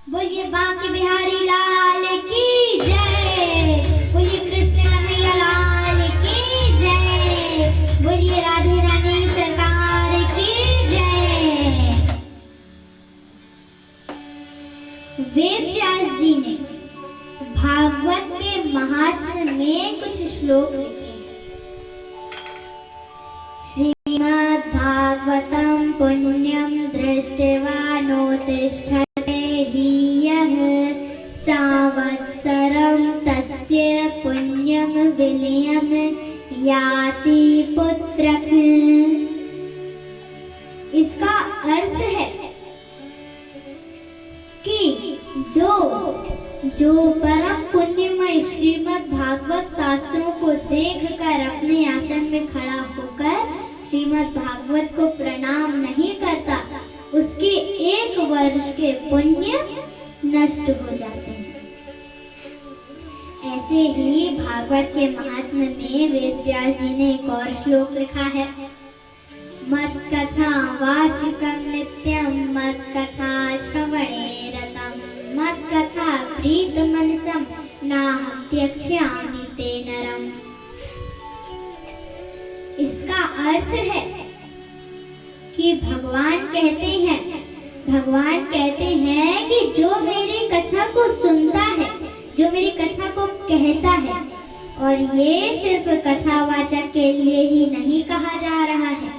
बोलिए बांके बिहारी लाल की जय। बोलिए कृष्ण कन्हैया लाल की जय। बोलिए राधे रानी सरकार की जय। वेद व्यास जी ने भागवत के महात्म्य में कुछ श्लोक लिखे। श्रीमद् भागवतम पुण्यम दृष्ट्वा नोतिष्ठते हि यः संवत्सरं तस्य पुण्यम विलयं याति पुत्रः। इसका अर्थ है कि जो परम पुण्यमय श्रीमद् भागवत शास्त्रों को देखकर अपने आसन में खड़ा होकर श्रीमद् भागवत को प्रणाम नहीं करता, उसके 1 वर्ष के पुण्य नष्ट हो जाते हैं। ऐसे ही भागवत के महात्म्य में वेद व्यास जी ने एक और श्लोक लिखा है। मत् कथा वाचिकं नित्यं मत् कथा श्रवणे रतं मत् कथा प्रीत मनसं नाहं त्यक्ष्यामि ते नरम्। इसका अर्थ है कि भगवान कहते हैं कि जो मेरी कथा को सुनता है, जो मेरी कथा को कहता है, और ये सिर्फ कथावाचक के लिए ही नहीं कहा जा रहा है,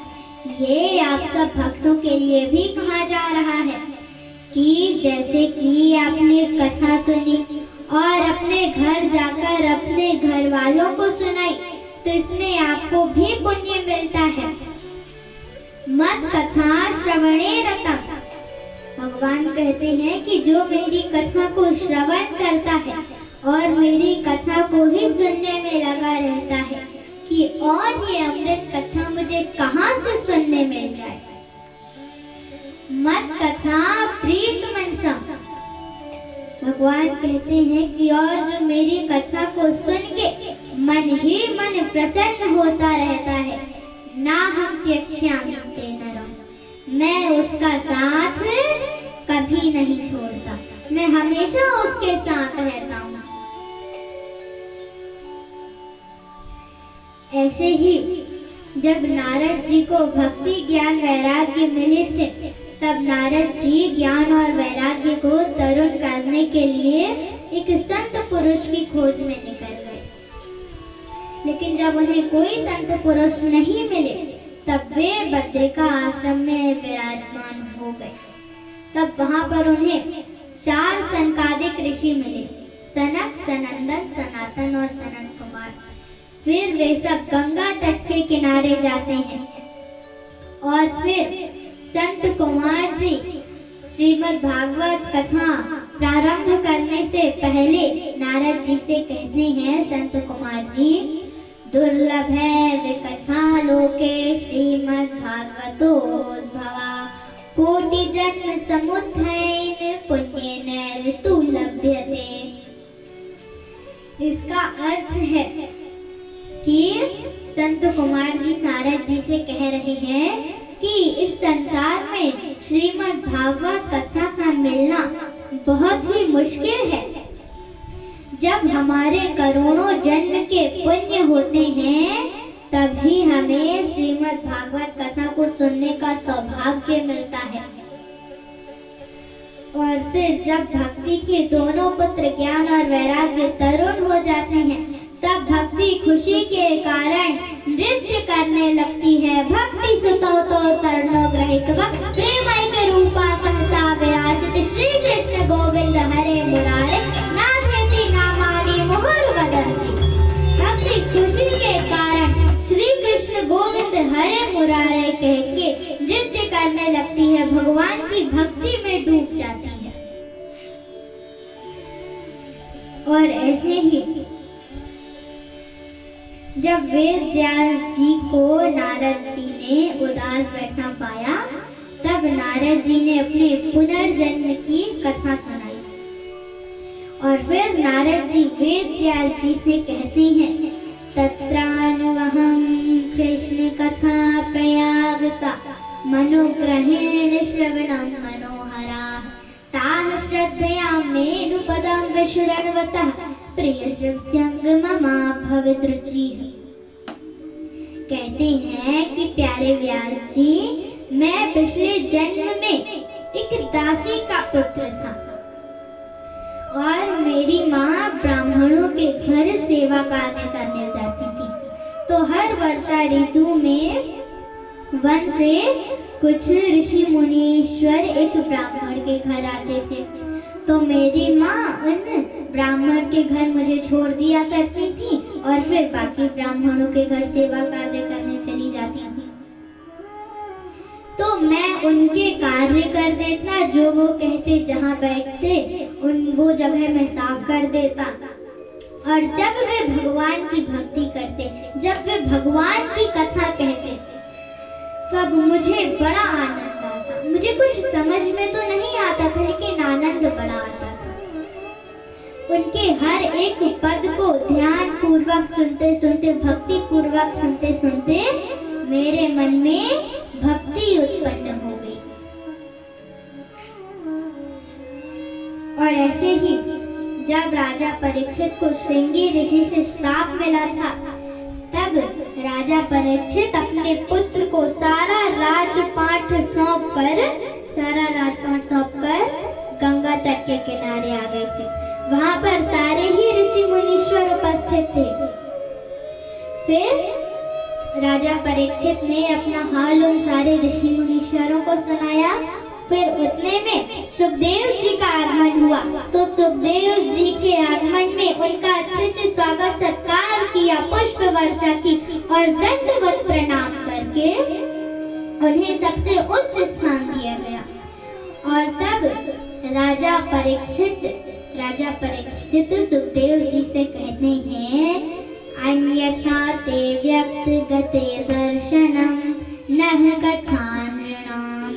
ये आप सब भक्तों के लिए भी कहा जा रहा है कि जैसे कि आपने कथा सुनी और अपने घर जाकर अपने घर वालों को सुनाई, तो इसमें आपको भी पुण्य मिलता है। मत कथा श्रवणे रतम। भगवान कहते हैं कि जो मेरी कथा को श्रवण करता है और मेरी कथा को ही सुनने में लगा रहता है, कि और ये अमृत कथा मुझे कहाँ से सुनने मिल जाए। मत कथा प्रीत मनसम। भगवान कहते हैं कि और जो मेरी कथा को सुन के मन ही मन प्रसन्न होता रहता है, ना हम त्यक्ष्यामि ते नरम्। मैं उसका साथ कभी नहीं छोड़ता, मैं हमेशा उसके साथ रहता हूँ। ऐसे ही जब नारद जी को भक्ति ज्ञान वैराग्य मिले थे, तब नारद जी ज्ञान और वैराग्य को तरुण करने के लिए एक संत पुरुष की खोज में निकल गए। लेकिन जब उन्हें कोई संत पुरुष नहीं मिले, तब वे बद्रिका आश्रम में विराजमान हो गए। तब वहां पर उन्हें 4 सनकादिक ऋषि मिले, सनक, सनंदन, सनातन और सनत कुमार। फिर वे सब गंगा तट के किनारे जाते हैं और फिर संत कुमार जी श्रीमद् भागवत कथा प्रारंभ करने से पहले नारद जी से कहते हैं, संत कुमार जी, दुर्लभ है विकथा लोके श्रीमद् भागवतोद्भवा कोटि जन्म समुत्थैन पुण्येन ऋतु लभ्यते। इसका अर्थ है कि संत कुमार जी नारद जी से कह रहे हैं कि इस संसार में श्रीमद् भागवत कथा का मिलना बहुत ही मुश्किल है। जब हमारे करोड़ों जन्म के पुण्य होते हैं, तभी हमें श्रीमद् भागवत कथा को सुनने का सौभाग्य मिलता है। और फिर जब भक्ति के दोनों पुत्र ज्ञान और वैराग्य तरुण हो जाते हैं, तब भक्ति खुशी के कारण नृत्य करने लगती है। भक्ति सुतो तो तरणो ग्रहित्वा प्रेमैक रूपा सहसा विराजित श्री कृष्ण गोविंद हरे मुरारे नाथेति नामानि मुहुर वदन्ति। भक्ति खुशी के कारण श्री कृष्ण गोविंद हरे मुरारे कह के नृत्य करने लगती है, भगवान की भक्ति में डूब जाती है। और ऐसे ही जब वेद व्यास जी को नारद जी ने उदास बैठा पाया, तब नारद जी ने अपने पुनर्जन्म की कथा सुनाई। और फिर नारद जी वेद व्यास जी से कहते हैं, तत्रानुवहं कृष्ण कथा प्रयागता मनुग्रहेण श्रवणं मनोहरा ताः श्रद्धया तं विशुरणवतः प्रियश्रवस्यङ्गममा भवितरुचिः। कहते हैं कि प्यारे व्यास जी, मैं पिछले जन्म में एक दासी का पुत्र था और मेरी माँ ब्राह्मणों के घर सेवा कार्य करने जाती थी। तो हर वर्षा ऋतु में वन से कुछ ऋषि मुनीश्वर एक ब्राह्मण के घर आते थे। तो मेरी माँ उन ब्राह्मण के घर मुझे छोड़ दिया करती थी और फिर बाकी ब्राह्मणों के घर सेवा कार्य करने चली जाती थी। तो मैं उनके कार्य कर देता, जो वो कहते, जहाँ बैठते वो जगह मैं साफ कर देता। और जब वे भगवान की भक्ति करते, जब वे भगवान की कथा कहते, तब मुझे बड़ा आनंद आता। मुझे कुछ समझ में तो नहीं आता था, लेकिन आनंद बड़ा आता था। उनके हर एक पद को ध्यान पूर्वक सुनते सुनते, भक्ति पूर्वक सुनते सुनते मेरे मन में भक्ति उत्पन्न हो गई। और ऐसे ही जब राजा परीक्षित को श्रृंगी ऋषि से श्राप मिला था, तब राजा परीक्षित अपने पुत्र को सारा राजपाट सौंपकर गंगा तट के किनारे आ गए थे। वहां पर सारे ही ऋषि मुनीश्वर उपस्थित थे। फिर राजा परीक्षित ने अपना हाल उन सारे ऋषि मुनीश्वरों को सुनाया। फिर उतने में सुखदेव जी का आगमन हुआ। तो सुखदेव जी के आगमन में उनका अच्छे से स्वागत सत्कार किया, पुष्प वर्षा की और दंडवत प्रणाम करके उन्हें सबसे उच्च स्थान दिया गया। और तब राजा परीक्षित सुखदेव जी से कहते हैं, अन्यथा ते व्यक्तिगते दर्शनम नह कथानृणाम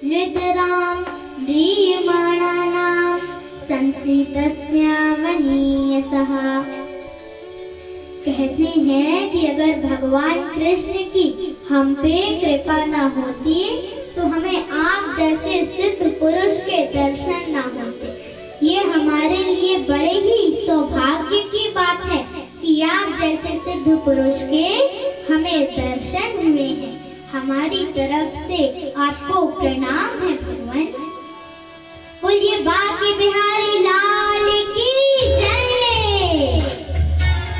नितरां ह्रियमाणानां संसितस्य वनीयसः। कहते हैं कि अगर भगवान कृष्ण की हम पे कृपा न होती तो हमें आप जैसे सिद्ध पुरुष के दर्शन न होते। ये हमारे लिए बड़े ही सौभाग्य की बात है कि आप जैसे सिद्ध पुरुष के हमें दर्शन हुए हैं। हमारी तरफ से आपको प्रणाम है भगवान। बोलिए बांके बिहारी लाल